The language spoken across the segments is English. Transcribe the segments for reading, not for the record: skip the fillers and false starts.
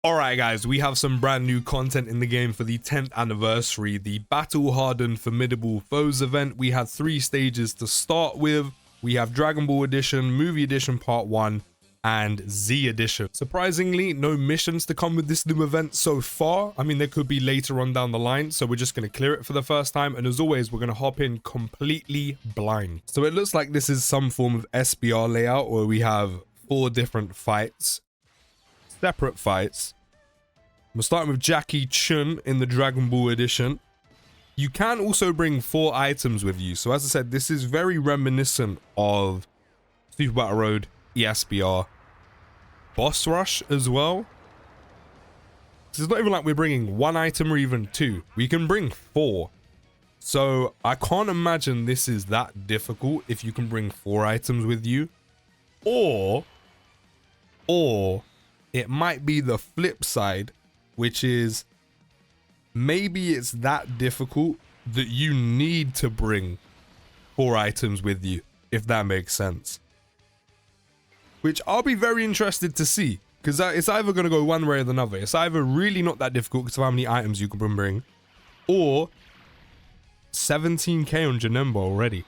Alright guys, we have some brand new content in the game for the 10th anniversary, the Battle Hardened Formidable Foes event. We had 3 stages to start with. We have Dragon Ball Edition, Movie Edition Part 1, and Z Edition. Surprisingly, no missions to come with this new event so far. I mean, there could be later on down the line, so we're just going to clear it for the first time. And as always, we're going to hop in completely blind. So it looks like this is some form of SBR layout where we have 4 different fights, separate fights. We're starting with Jackie Chun in the Dragon Ball Edition. You can also bring 4 items with you. So as I said, this is very reminiscent of Super Battle Road, ESBR, Boss Rush as well. So it's not even like we're bringing 1 item or even 2. We can bring 4. So I can't imagine this is that difficult if you can bring 4 items with you. Or it might be the flip side, which is maybe it's that difficult that you need to bring 4 items with you, if that makes sense. Which I'll be very interested to see, because it's either going to go one way or the other. It's either really not that difficult because of how many items you can bring, or 17k on Janemba already.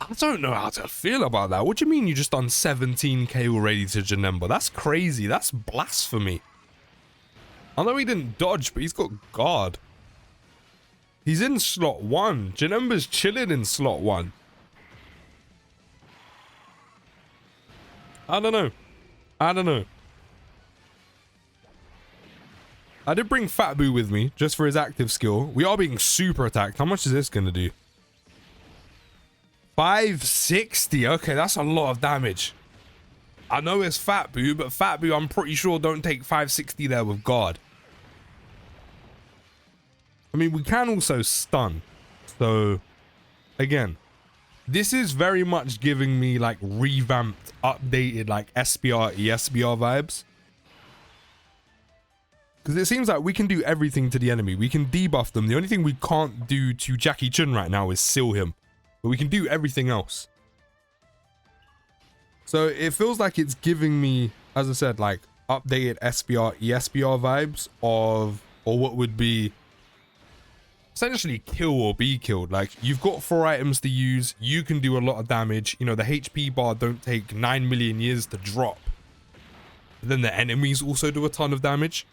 I don't know how to feel about that. What do you mean you just done 17k already to Janemba? That's crazy. That's blasphemy. I know he didn't dodge, but he's got guard. He's in slot 1. Janemba's chilling in slot 1. I don't know. I did bring Fat Boo with me, just for his active skill. We are being super attacked. How much is this going to do? 560. Okay, that's a lot of damage. I know it's Fat Boo, but Fat Boo, I'm pretty sure, don't take 560 there with guard. I mean, we can also stun. So, again, this is very much giving me like revamped, updated like SBR, ESBR vibes. Because it seems like we can do everything to the enemy. We can debuff them. The only thing we can't do to Jackie Chun right now is seal him. But we can do everything else. So it feels like it's giving me, as I said, like updated SBR, ESBR vibes of, or what would be essentially kill or be killed. Like, you've got 4 items to use. You can do a lot of damage. You know, the HP bar don't take 9 million years to drop. But then the enemies also do a ton of damage.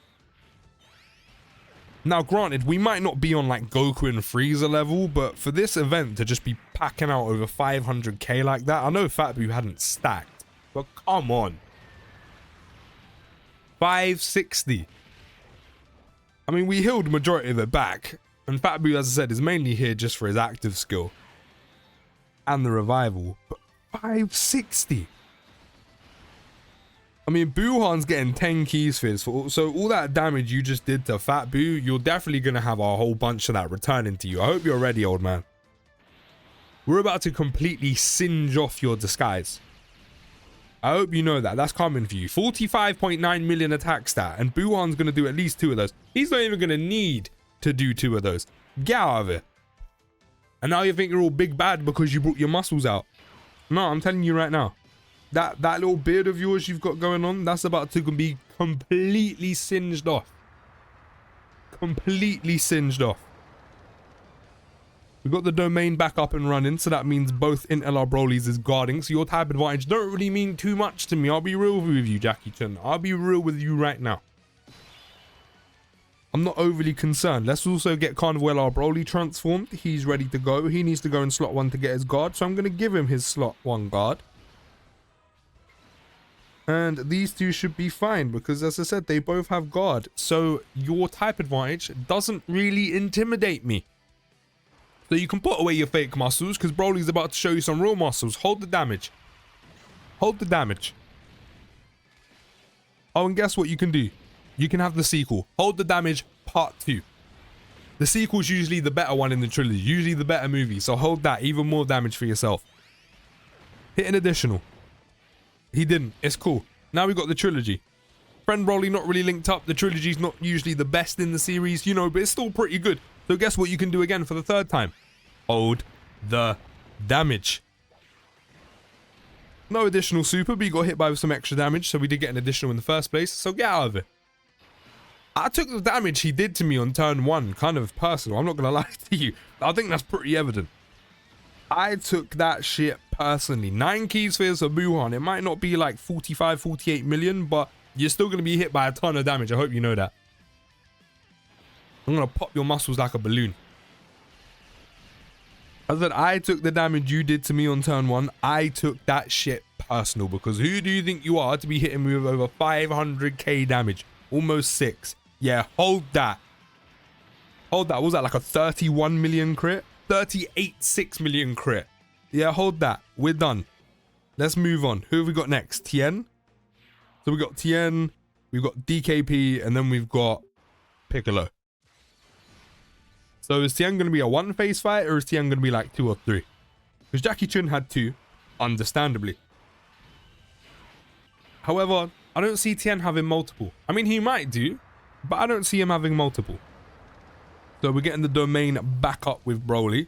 Now, granted, we might not be on like Goku and Frieza level, but for this event to just be packing out over 500k like that, I know Fat Boo hadn't stacked, but come on. 560. I mean, we healed the majority of it back, and Fat Boo, as I said, is mainly here just for his active skill and the revival, but 560. I mean, Buhan's getting 10 keys for this. So all that damage you just did to Fat Boo, you're definitely going to have a whole bunch of that returning to you. I hope you're ready, old man. We're about to completely singe off your disguise. I hope you know that. That's coming for you. 45.9 million attack stat. And Buhan's going to do at least 2 of those. He's not even going to need to do 2 of those. Get out of it. And now you think you're all big bad because you brought your muscles out. No, I'm telling you right now. That little beard of yours you've got going on, that's about to be completely singed off. Completely singed off. We've got the domain back up and running, so that means both Intel Broly's is guarding, so your type advantage don't really mean too much to me. I'll be real with you, Jackie Chun. I'll be real with you right now. I'm not overly concerned. Let's also get Carnival Broly transformed. He's ready to go. He needs to go in slot 1 to get his guard, so I'm going to give him his slot 1 guard. And these 2 should be fine because, as I said, they both have guard. So your type advantage doesn't really intimidate me. So you can put away your fake muscles because Broly's about to show you some real muscles. Hold the damage. Hold the damage. Oh, and guess what you can do? You can have the sequel. Hold the damage part 2. The sequel's usually the better one in the trilogy. Usually the better movie. So hold that. Even more damage for yourself. Hit an additional. He didn't. It's cool. Now we got the trilogy. Friend Broly not really linked up. The trilogy's not usually the best in the series, you know, but it's still pretty good. So guess what you can do again for the 3rd time? Hold the damage. No additional super, but you got hit by with some extra damage, so we did get an additional in the first place, so get out of it. I took the damage he did to me on turn 1 kind of personal. I'm not going to lie to you. I think that's pretty evident. I took that shit personally. 9 key spheres for Buhan. It might not be like 45, 48 million, but you're still going to be hit by a ton of damage. I hope you know that. I'm going to pop your muscles like a balloon. I said I took the damage you did to me on turn 1. I took that shit personal, because who do you think you are to be hitting me with over 500k damage? Almost 6. Yeah, hold that. Hold that. What was that, like a 31 million crit? 38.6 million crit. Yeah, hold that. We're done. Let's move on. Who have we got next? Tien? So we got Tien, we've got DKP, and then we've got Piccolo. So is Tien going to be a one-phase fight, or is Tien going to be like 2 or 3? Because Jackie Chun had 2, understandably. However, I don't see Tien having multiple. I mean, he might do, but I don't see him having multiple. So we're getting the domain back up with Broly.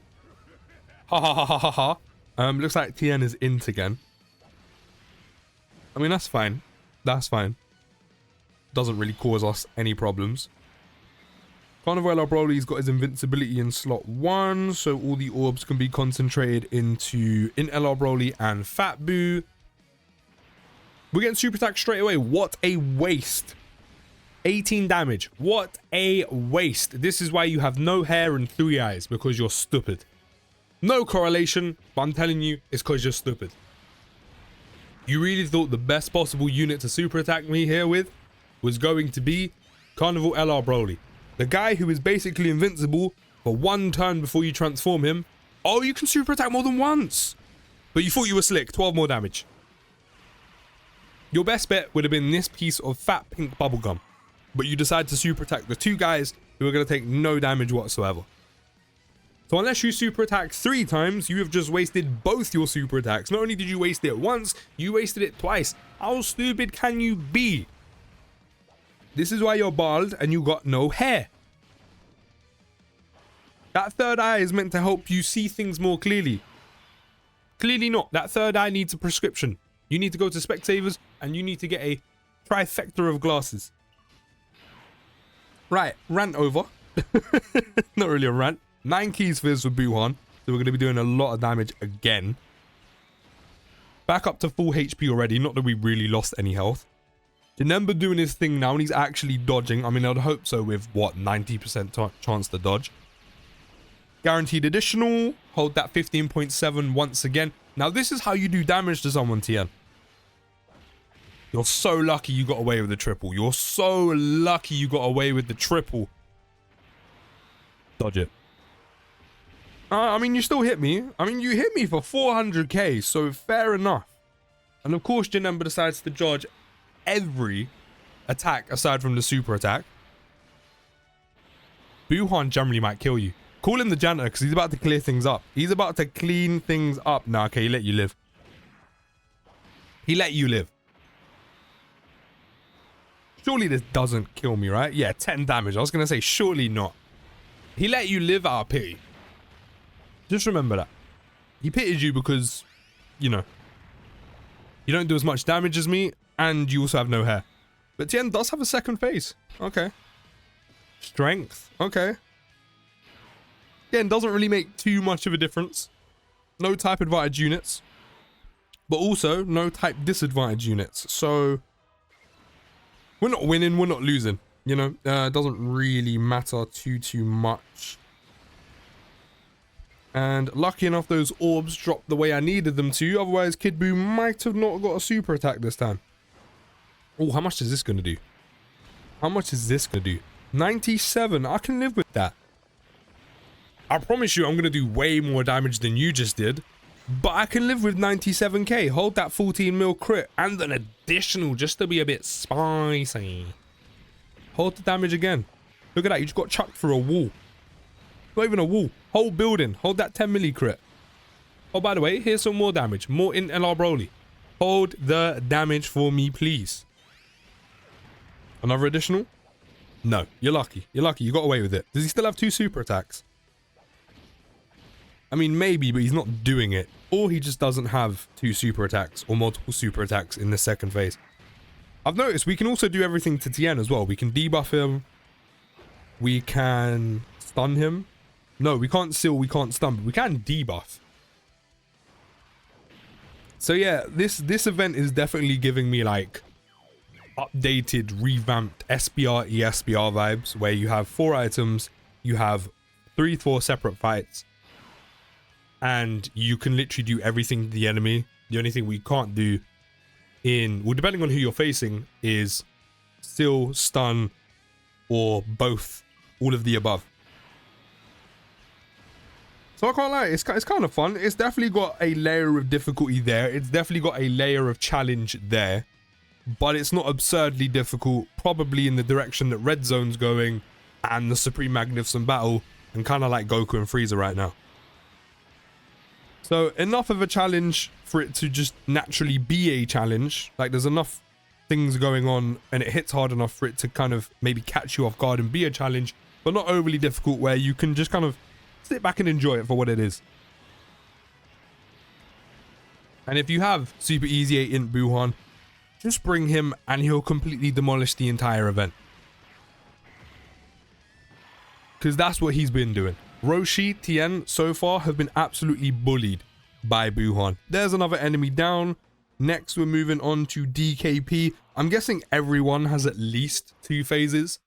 Ha ha ha ha ha ha. Looks like Tien is int again. I mean, that's fine. That's fine. Doesn't really cause us any problems. Carnival LR Broly's got his invincibility in slot 1, so all the orbs can be concentrated into LR Broly and Fat Boo. We're getting super attack straight away. What a waste. 18 damage. What a waste. This is why you have no hair and 3 eyes, because you're stupid. No correlation, but I'm telling you, it's because you're stupid. You really thought the best possible unit to super attack me here with was going to be Carnival LR Broly. The guy who is basically invincible for 1 turn before you transform him. Oh, you can super attack more than once. But you thought you were slick. 12 more damage. Your best bet would have been this piece of fat pink bubblegum. But you decide to super attack the 2 guys who are going to take no damage whatsoever. So unless you super attack 3 times, you have just wasted both your super attacks. Not only did you waste it once, you wasted it twice. How stupid can you be? This is why you're bald and you got no hair. That 3rd eye is meant to help you see things more clearly. Clearly not. That 3rd eye needs a prescription. You need to go to Specsavers and you need to get a trifecta of glasses. Right, rant over. Not really a rant. 9 keys fizz for Buhan, so we're going to be doing a lot of damage again. Back up to full HP already, not that we really lost any health. Janemba doing his thing now, and he's actually dodging. I mean, I'd hope so with, what, 90% chance to dodge. Guaranteed additional. Hold that 15.7 once again. Now, this is how you do damage to someone, Tien. You're so lucky you got away with the triple. You're so lucky you got away with the triple. Dodge it. I mean, you still hit me. I mean, you hit me for 400k, so fair enough. And of course, Janemba decides to dodge every attack aside from the super attack. Buhan generally might kill you. Call him the janitor because he's about to clear things up. He's about to clean things up. Nah, okay, he let you live. He let you live. Surely this doesn't kill me, right? Yeah, 10 damage. I was going to say, surely not. He let you live out of pity. Just remember that. He pitied you because, you know, you don't do as much damage as me, and you also have no hair. But Tien does have a second phase. Okay. Strength. Okay. Again, doesn't really make too much of a difference. No type advantage units. But also, no type disadvantage units. So, we're not winning, we're not losing. You know, it doesn't really matter too much. And lucky enough, those orbs dropped the way I needed them to. Otherwise, Kid Buu might have not got a super attack this time. Oh, how much is this going to do? How much is this going to do? 97. I can live with that. I promise you I'm going to do way more damage than you just did. But I can live with 97k. Hold that 14 mil crit. And an additional just to be a bit spicy. Hold the damage again. Look at that. You just got chucked through a wall. Not even a wall. Whole building. Hold that 10 milli crit. Oh, by the way, here's some more damage. More in LR Broly. Hold the damage for me, please. Another additional? No. You're lucky. You're lucky. You got away with it. Does he still have 2 super attacks? I mean, maybe, but he's not doing it. Or he just doesn't have 2 super attacks or multiple super attacks in the second phase. I've noticed we can also do everything to Tien as well. We can debuff him. We can stun him. No, we can't seal, we can't stun, but we can debuff. So yeah, this event is definitely giving me like updated, revamped SBR, ESBR vibes, where you have 4 items, you have 3-4 separate fights, and you can literally do everything to the enemy. The only thing we can't do in, well, depending on who you're facing, is still stun or both, all of the above. So I can't lie, it's kind of fun. It's definitely got a layer of difficulty there. It's definitely got a layer of challenge there. But it's not absurdly difficult, probably in the direction that Red Zone's going and the Supreme Magnificent Battle, and kind of like Goku and Frieza right now. So enough of a challenge for it to just naturally be a challenge. Like, there's enough things going on and it hits hard enough for it to kind of maybe catch you off guard and be a challenge, but not overly difficult, where you can just kind of sit back and enjoy it for what it is. And if you have Super Easy 8 Int Buhan, just bring him and he'll completely demolish the entire event. Because that's what he's been doing. Roshi, Tien so far have been absolutely bullied by Buhan. There's another enemy down. Next we're moving on to DKP. I'm guessing everyone has at least 2 phases.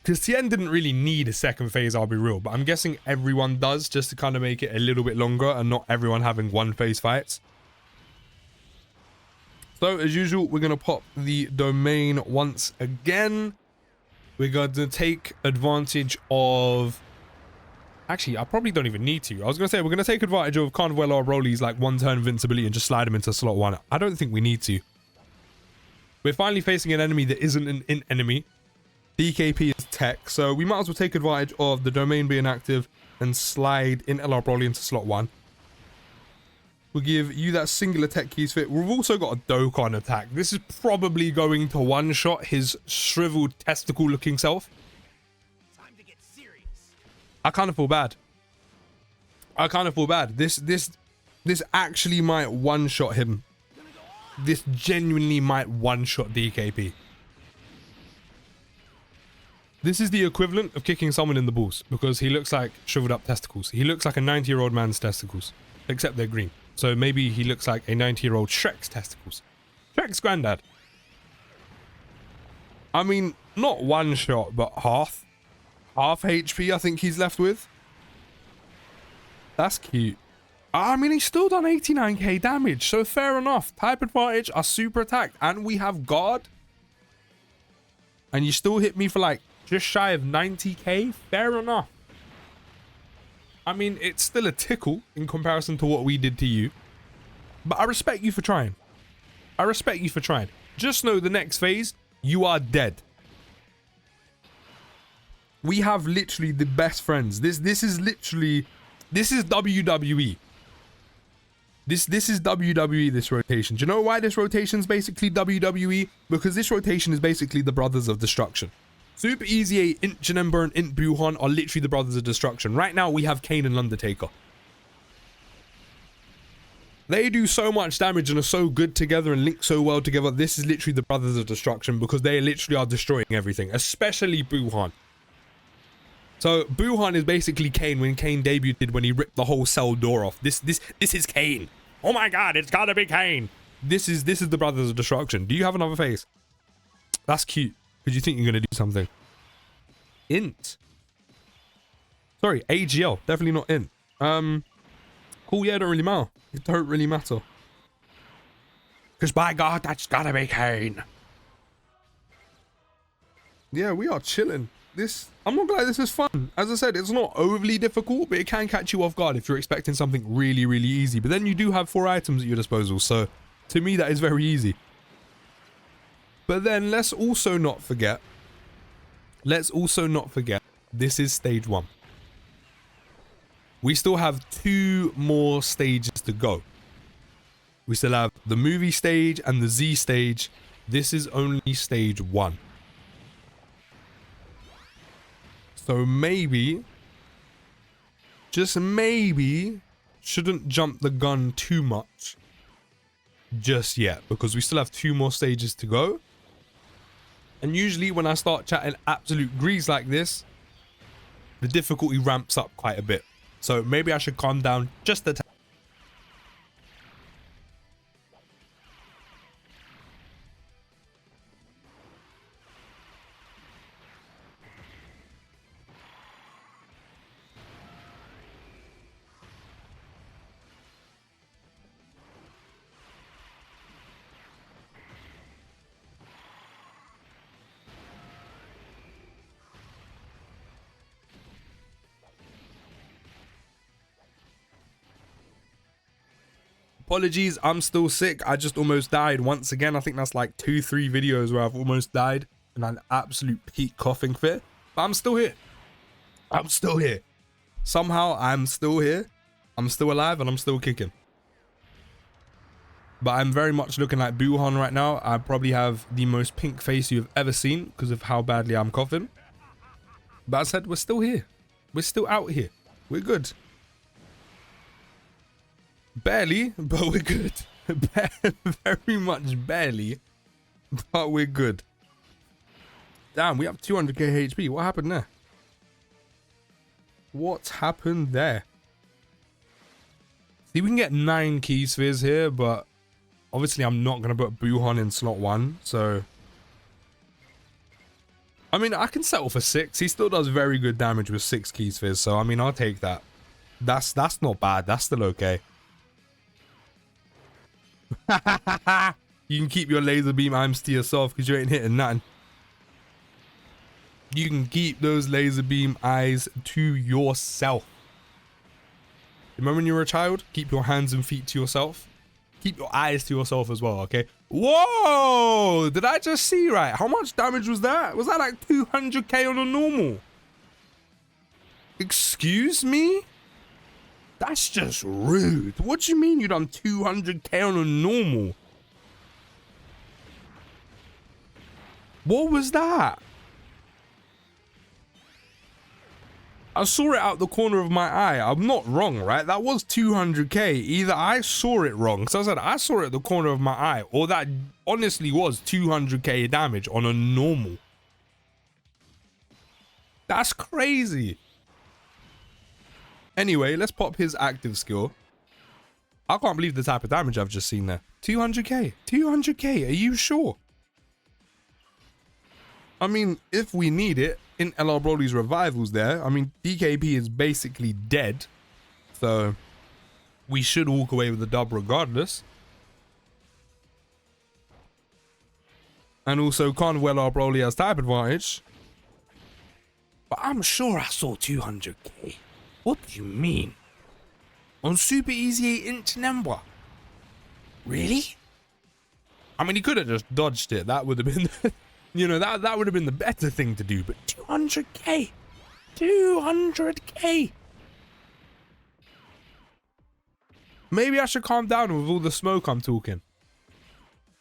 Because Tien didn't really need a second phase, I'll be real. But I'm guessing everyone does, just to kind of make it a little bit longer and not everyone having 1 phase fights. So as usual, we're going to pop the domain once again. We're going to take advantage of... Actually, I probably don't even need to. I was going to say, we're going to take advantage of Carnival or Broly's like 1-turn invincibility and just slide him into slot 1. I don't think we need to. We're finally facing an enemy that isn't an int enemy. DKP is tech, so we might as well take advantage of the domain being active and slide in LR Broly into slot 1. We'll give you that singular tech keys fit. We've also got a Dokkan attack. This is probably going to one-shot his shriveled testicle-looking self. Time to get serious. I kind of feel bad. This actually might one-shot him. This genuinely might one-shot DKP. This is the equivalent of kicking someone in the balls, because he looks like shriveled up testicles. He looks like a 90-year-old man's testicles, except they're green. So maybe he looks like a 90-year-old Shrek's testicles. Shrek's granddad. I mean, not one shot, but half. Half HP I think he's left with. That's cute. I mean, he's still done 89k damage, so fair enough. Type advantage, a super attack, and we have guard. And you still hit me for like just shy of 90k? Fair enough. I mean, it's still a tickle in comparison to what we did to you. But I respect you for trying. I respect you for trying. Just know the next phase, you are dead. We have literally the best friends. This is WWE. This is WWE, this rotation. Do you know why this rotation is basically WWE? Because this rotation is basically the Brothers of Destruction. Super Easy 8, Int Janemba, and Int Buhan are literally the Brothers of Destruction. Right now, we have Kane and Undertaker. They do so much damage and are so good together and link so well together. This is literally the Brothers of Destruction, because they literally are destroying everything, especially Buhan. So Buhan is basically Kane when Kane debuted, when he ripped the whole cell door off. This is Kane. Oh my god, it's gotta be Kane. This is the Brothers of Destruction. Do you have another face? That's cute. Because you think you're gonna do something. Int. Sorry, AGL. Definitely not int. Cool, yeah, don't really matter. It don't really matter. Because by god, that's gotta be Kane. Yeah, we are chilling. I'm not glad this is fun. As I said, it's not overly difficult, but it can catch you off guard if you're expecting something really, really easy. But then you do have 4 items at your disposal, so to me that is very easy. But then let's also not forget, this is stage 1. We still have 2 more stages to go. We still have the movie stage and the Z stage. This is only stage 1. So maybe just maybe shouldn't jump the gun too much just yet, because we still have 2 more stages to go. And usually when I start chatting absolute grease like this, the difficulty ramps up quite a bit. So maybe I should calm down just a tad. Apologies, I'm still sick. I just almost died once again. I think that's like 2-3 videos where I've almost died in an absolute peak coughing fit. But I'm still here. I'm still here. Somehow I'm still here. I'm still alive and I'm still kicking. But I'm very much looking like Buhan right now. I probably have the most pink face you've ever seen because of how badly I'm coughing. But I said, we're still here. We're still out here. We're good. Barely, but we're good. Very much barely, but we're good. Damn, we have 200k HP. What happened there? What happened there? See, we can get 9 key spheres here, but obviously I'm not going to put Buhan in slot 1, so... I mean, I can settle for 6. He still does very good damage with 6 key spheres, so I mean, I'll take that. That's not bad. That's still okay. You can keep your laser beam aims to yourself because you ain't hitting nothing. You can keep those laser beam eyes to yourself. Remember when you were a child? Keep your hands and feet to yourself. Keep your eyes to yourself as well, okay? Whoa! Did I just see right? How much damage was that? Was that like 200k on a normal? Excuse me? That's just rude. What do you mean you done 200k on a normal? What was that? I saw it out the corner of my eye. I'm not wrong, right? That was 200k. Either I saw it wrong. So I said I saw it at the corner of my eye, or that honestly was 200k damage on a normal. That's crazy. Anyway, let's pop his active skill. I can't believe the type of damage I've just seen there. 200k. 200k. Are you sure? I mean, if we need it, in LR Broly's revivals there, I mean, DKP is basically dead. So, we should walk away with the dub regardless. And also, Carnival LR Broly has type advantage. But I'm sure I saw 200k. What do you mean? On Super Easy 8-inch number? Really? I mean, he could have just dodged it. That would have been, you know, that would have been the better thing to do. But 200k, 200k. Maybe I should calm down with all the smoke I'm talking.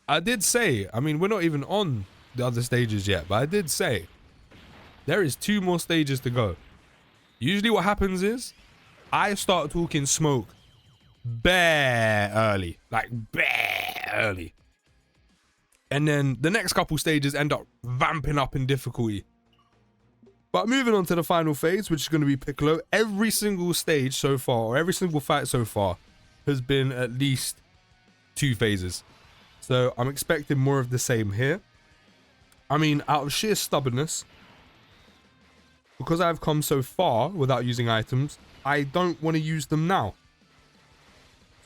I did say, I mean, we're not even on the other stages yet, but I did say there is 2 more stages to go. Usually what happens is I start talking smoke bare early, like bare early. And then the next couple stages end up vamping up in difficulty. But moving on to the final phase, which is going to be Piccolo, every single stage so far, or every single fight so far, has been at least 2 phases. So I'm expecting more of the same here. I mean, out of sheer stubbornness, because I've come so far without using items, I don't want to use them now.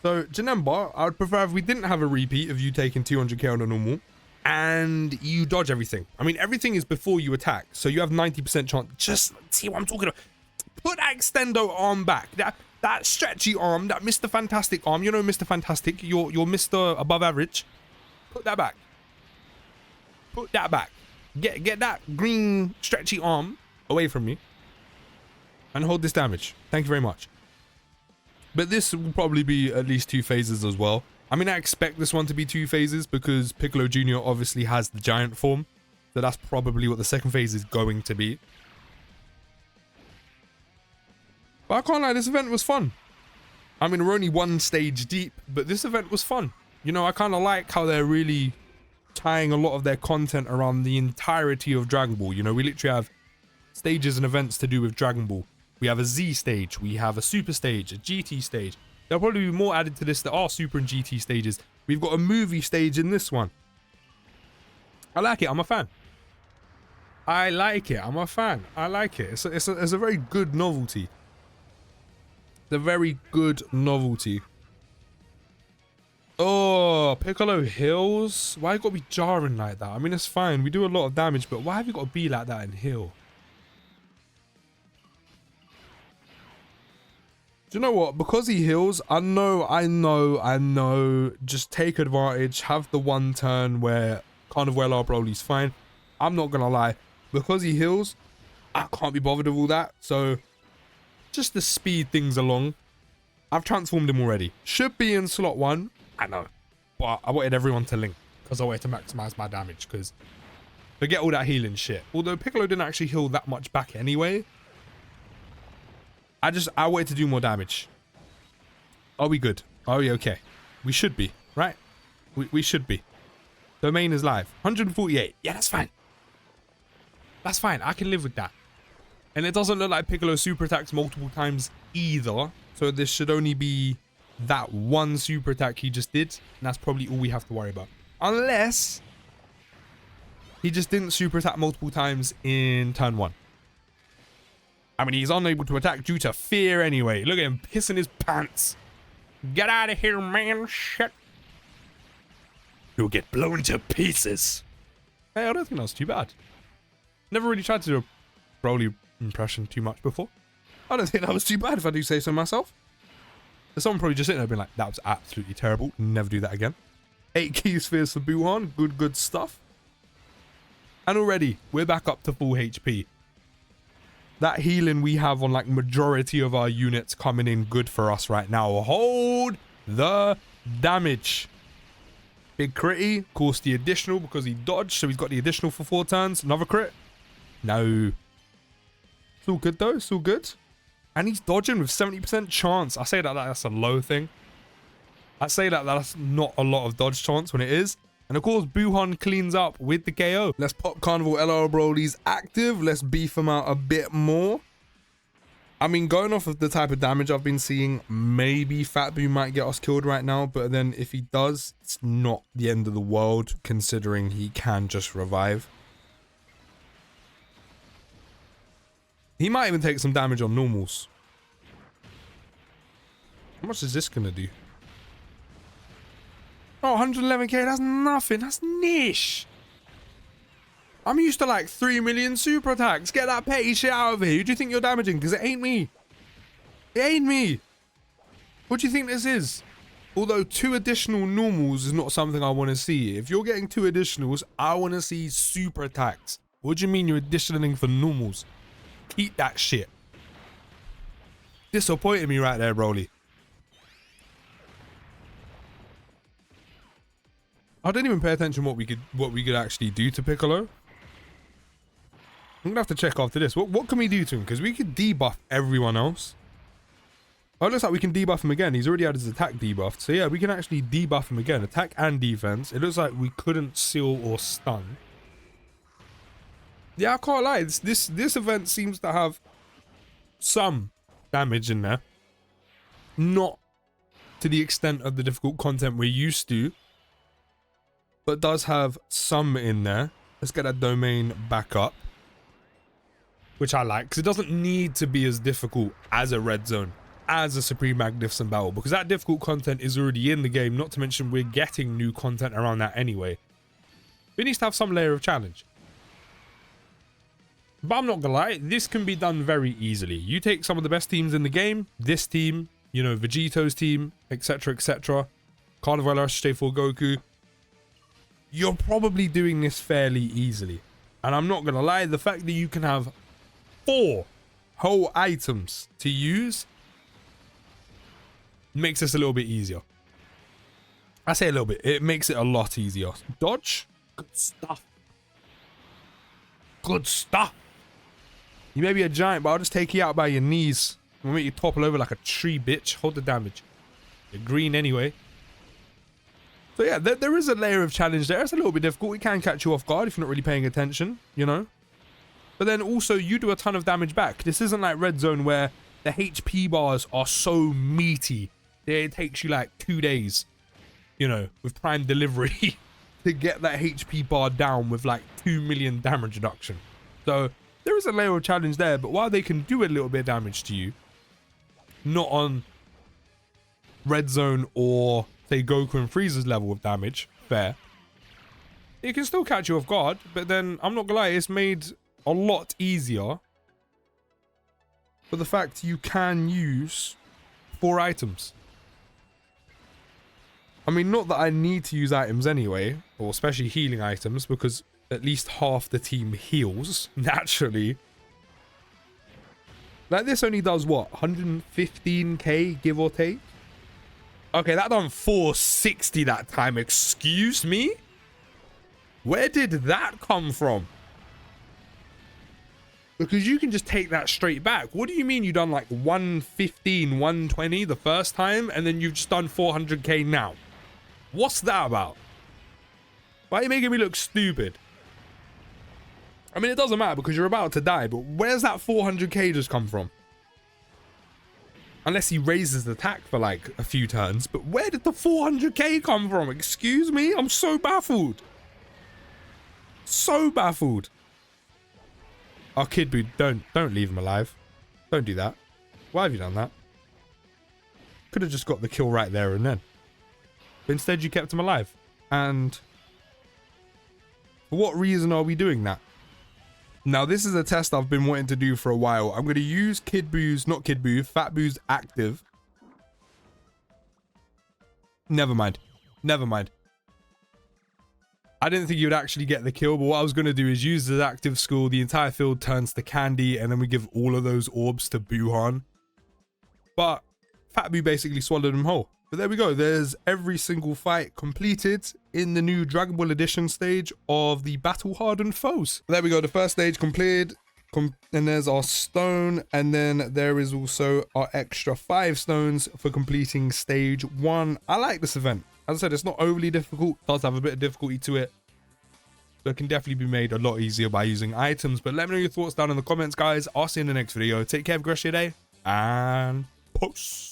So, Janemba, I would prefer if we didn't have a repeat of you taking 200k on a normal, and you dodge everything. I mean, everything is before you attack, so you have 90% chance. Just see what I'm talking about. Put that extendo arm back. That stretchy arm, that Mr. Fantastic arm. You know Mr. Fantastic, you're Mr. Above Average. Put that back. Put that back. Get that green stretchy arm away from me and hold this damage. Thank you very much. But this will probably be at least 2 phases as well. I mean, I expect this one to be 2 phases because Piccolo Jr. obviously has the giant form, so that's probably what the second phase is going to be. But I can't lie, this event was fun. I mean, we're only one stage deep, but this event was fun. You know, I kind of like how they're really tying a lot of their content around the entirety of Dragon Ball. You know, we literally have stages and events to do with Dragon Ball. We have a Z stage, we have a Super stage, a GT stage. There'll probably be more added to this that are Super and GT stages. We've got a movie stage in this one. I like it, I'm a fan. I like it, I'm a fan. I like it. It's a very good novelty. It's a very good novelty. Oh, Piccolo heals? Why you gotta be jarring like that? I mean, it's fine. We do a lot of damage, but why have you got to be like that and heal? Do you know what? Because he heals, I know. Just take advantage. Have the one turn where Carnival Broly's fine. I'm not gonna lie. Because he heals, I can't be bothered with all that. So, just to speed things along, I've transformed him already. Should be in slot 1. I know. But I wanted everyone to link. Because I wanted to maximize my damage. Because forget all that healing shit. Although Piccolo didn't actually heal that much back anyway. I wanted to do more damage. Are we good? Are we okay? We should be, right? We should be. Domain is live. 148. Yeah, that's fine. That's fine. I can live with that. And it doesn't look like Piccolo super attacks multiple times either. So this should only be that one super attack he just did. And that's probably all we have to worry about. Unless he just didn't super attack multiple times in turn 1. I mean, he's unable to attack due to fear anyway. Look at him pissing his pants. Get out of here, man. Shit. You'll get blown to pieces. Hey, I don't think that was too bad. Never really tried to do a Broly impression too much before. I don't think that was too bad if I do say so myself. There's someone probably just sitting there being like, that was absolutely terrible. Never do that again. 8 key spheres for Buhan. Good stuff. And already, we're back up to full HP. That healing we have on like majority of our units coming in good for us right now. Hold the damage. Big critty. Of course, the additional because he dodged. So he's got the additional for 4 turns. Another crit. No. It's all good though. It's all good. And he's dodging with 70% chance. I say that that's a low thing. I say that that's not a lot of dodge chance when it is. And of course, Buhan cleans up with the KO. Let's pop Carnival LR Broly's active. Let's beef him out a bit more. I mean, going off of the type of damage I've been seeing, maybe Fat Boo might get us killed right now. But then if he does, it's not the end of the world, considering he can just revive. He might even take some damage on normals. How much is this going to do? Oh, 111k, that's nothing. That's niche. I'm used to like 3 million super attacks. Get that petty shit out of here. Who do you think you're damaging? Because it ain't me. It ain't me. What do you think this is? Although 2 additional normals is not something I want to see. If you're getting 2 additionals, I want to see super attacks. What do you mean you're additionaling for normals? Keep that shit. Disappointed me right there, Broly. I didn't even pay attention what we could actually do to Piccolo. I'm gonna have to check after this. What can we do to him? Because we could debuff everyone else. Oh, it looks like we can debuff him again. He's already had his attack debuffed. So yeah, we can actually debuff him again. Attack and defense. It looks like we couldn't seal or stun. Yeah, I can't lie. This event seems to have some damage in there. Not to the extent of the difficult content we're used to. But does have some in there. Let's get that domain back up. Which I like, because it doesn't need to be as difficult as a red zone, as a Supreme Magnificent Battle, because that difficult content is already in the game, not to mention we're getting new content around that anyway. It needs to have some layer of challenge. But I'm not gonna lie, this can be done very easily. You take some of the best teams in the game, this team, you know, Vegeto's team, etc, etc. Carnival SJ4 Goku. You're probably doing this fairly easily. And I'm not gonna lie, the fact that you can have 4 whole items to use makes this a little bit easier. I say a little bit, it makes it a lot easier. Dodge, good stuff. Good stuff. You may be a giant, but I'll just take you out by your knees. I'll make you topple over like a tree, bitch. Hold the damage. You're green anyway. So yeah, there is a layer of challenge there. It's a little bit difficult. It can catch you off guard if you're not really paying attention, you know. But then also you do a ton of damage back. This isn't like Red Zone where the HP bars are so meaty. It takes you like 2 days, you know, with prime delivery to get that HP bar down with like 2 million damage reduction. So there is a layer of challenge there, but while they can do a little bit of damage to you, not on Red Zone or say Goku and Frieza's level of damage, fair, it can still catch you off guard. But then I'm not gonna lie, it's made a lot easier for the fact you can use 4 items. I mean, not that I need to use items anyway, or especially healing items, because at least half the team heals naturally. Like this only does what, 115k give or take? Okay, that done 460 that time. Excuse me? Where did that come from? Because you can just take that straight back. What do you mean you done like 115, 120 the first time, and then you've just done 400k now? What's that about? Why are you making me look stupid? I mean, it doesn't matter because you're about to die, but where's that 400k just come from? Unless he raises the attack for like a few turns, but where did the 400k come from? Excuse me? I'm so baffled. So baffled. Oh, Kid Buu, don't leave him alive. Don't do that. Why have you done that? Could have just got the kill right there and then. But instead you kept him alive. And for what reason are we doing that? Now, this is a test I've been wanting to do for a while. I'm going to use Fat Buu's active. Never mind. I didn't think you would actually get the kill, but what I was going to do is use the active school. The entire field turns to candy, and then we give all of those orbs to Buuhan. But Fat Buu basically swallowed them whole. But there we go. There's every single fight completed in the new Dragon Ball Edition stage of the Battle Hardened Foes. There we go. The first stage completed. And there's our stone. And then there is also our extra 5 stones for completing stage 1. I like this event. As I said, it's not overly difficult. It does have a bit of difficulty to it. So it can definitely be made a lot easier by using items. But let me know your thoughts down in the comments, guys. I'll see you in the next video. Take care, have a great rest of your day. And peace.